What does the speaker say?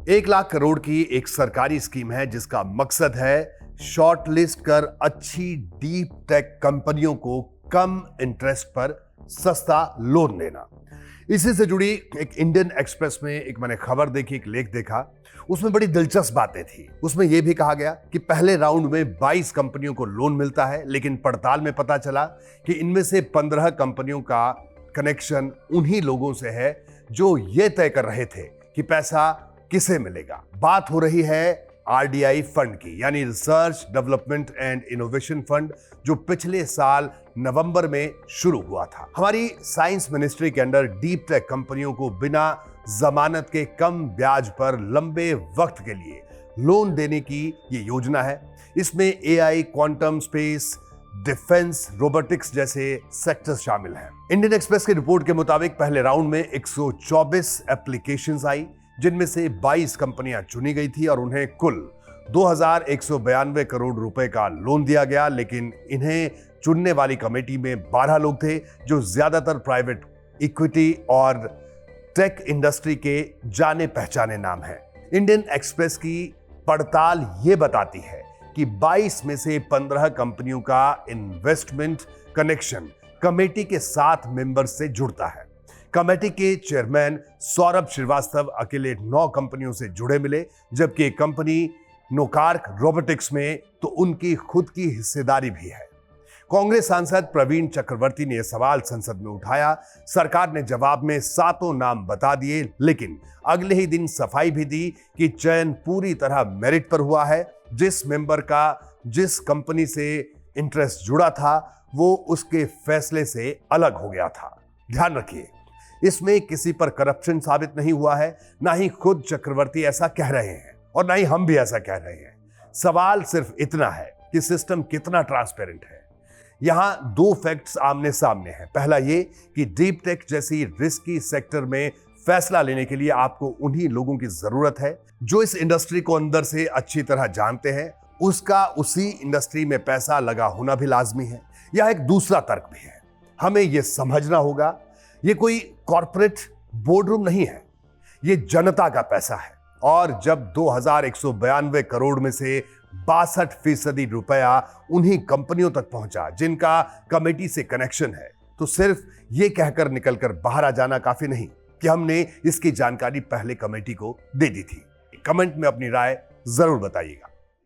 1 लाख करोड़ की एक सरकारी स्कीम है जिसका मकसद है शॉर्टलिस्ट कर अच्छी डीप टेक कंपनियों को कम इंटरेस्ट पर सस्ता लोन देना। इसी से जुड़ी एक इंडियन एक्सप्रेस में एक मैंने खबर देखी, एक लेख देखा, उसमें बड़ी दिलचस्प बातें थी। उसमें यह भी कहा गया कि पहले राउंड में 22 कंपनियों को लोन मिलता है, लेकिन पड़ताल में पता चला कि इनमें से 15 कंपनियों का कनेक्शन उन्हीं लोगों से है जो ये तय कर रहे थे कि पैसा किसे मिलेगा। बात हो रही है आरडीआई फंड की, यानी research development and innovation fund, जो पिछले साल नवंबर में शुरू हुआ था। हमारी साइंस मिनिस्ट्री के अंडर डीप टेक कंपनियों को बिना जमानत के कम ब्याज पर लंबे वक्त के लिए लोन देने की ये योजना है। इसमें AI, quantum, space, defence, robotics जैसे सेक्टर्स शामिल हैं। इंडियन एक्सप्रेस की रिपोर्ट के मुताबिक पहले राउंड में 124 एप्लीकेशंस आई, जिनमें से 22 कंपनियां चुनी गई थी और उन्हें कुल 2192 करोड़ रुपए का लोन दिया गया। लेकिन इन्हें चुनने वाली कमेटी में 12 लोग थे जो ज्यादातर प्राइवेट इक्विटी और टेक इंडस्ट्री के जाने पहचाने नाम हैं। इंडियन एक्सप्रेस की पड़ताल यह बताती है कि 22 में से 15 कंपनियों का इन्वेस्टमेंट कनेक्शन कमेटी के 7 मेंबर्स से जुड़ता है। कमेटी के चेयरमैन सौरभ श्रीवास्तव अकेले 9 कंपनियों से जुड़े मिले, जबकि कंपनी नोकार्क रोबोटिक्स में तो उनकी खुद की हिस्सेदारी भी है। कांग्रेस सांसद प्रवीण चक्रवर्ती ने यह सवाल संसद में उठाया। सरकार ने जवाब में 7 नाम बता दिए, लेकिन अगले ही दिन सफाई भी दी कि चयन पूरी तरह मेरिट पर हुआ है। जिस मेंबर का जिस कंपनी से इंटरेस्ट जुड़ा था वो उसके फैसले से अलग हो गया था। ध्यान रखिए, इसमें किसी पर करप्शन साबित नहीं हुआ है, ना ही खुद चक्रवर्ती ऐसा कह रहे हैं और ना ही हम भी ऐसा कह रहे हैं। सवाल सिर्फ इतना है कि सिस्टम कितना ट्रांसपेरेंट है। यहां 2 फैक्ट्स आमने सामने हैं। पहला ये कि डीप टेक जैसी रिस्की सेक्टर में फैसला लेने के लिए आपको उन्हीं लोगों की जरूरत है जो इस इंडस्ट्री को अंदर से अच्छी तरह जानते हैं। उसका उसी इंडस्ट्री में पैसा लगा होना भी लाजमी है। यह एक दूसरा तर्क भी है। हमें यह समझना होगा, ये कोई कॉर्पोरेट बोर्डरूम नहीं है, ये जनता का पैसा है। और जब 2192 करोड़ में से 62% रुपया उन्हीं कंपनियों तक पहुंचा जिनका कमेटी से कनेक्शन है, तो सिर्फ ये कहकर निकलकर बाहर आ जाना काफी नहीं कि हमने इसकी जानकारी पहले कमेटी को दे दी थी। कमेंट में अपनी राय जरूर बताइएगा।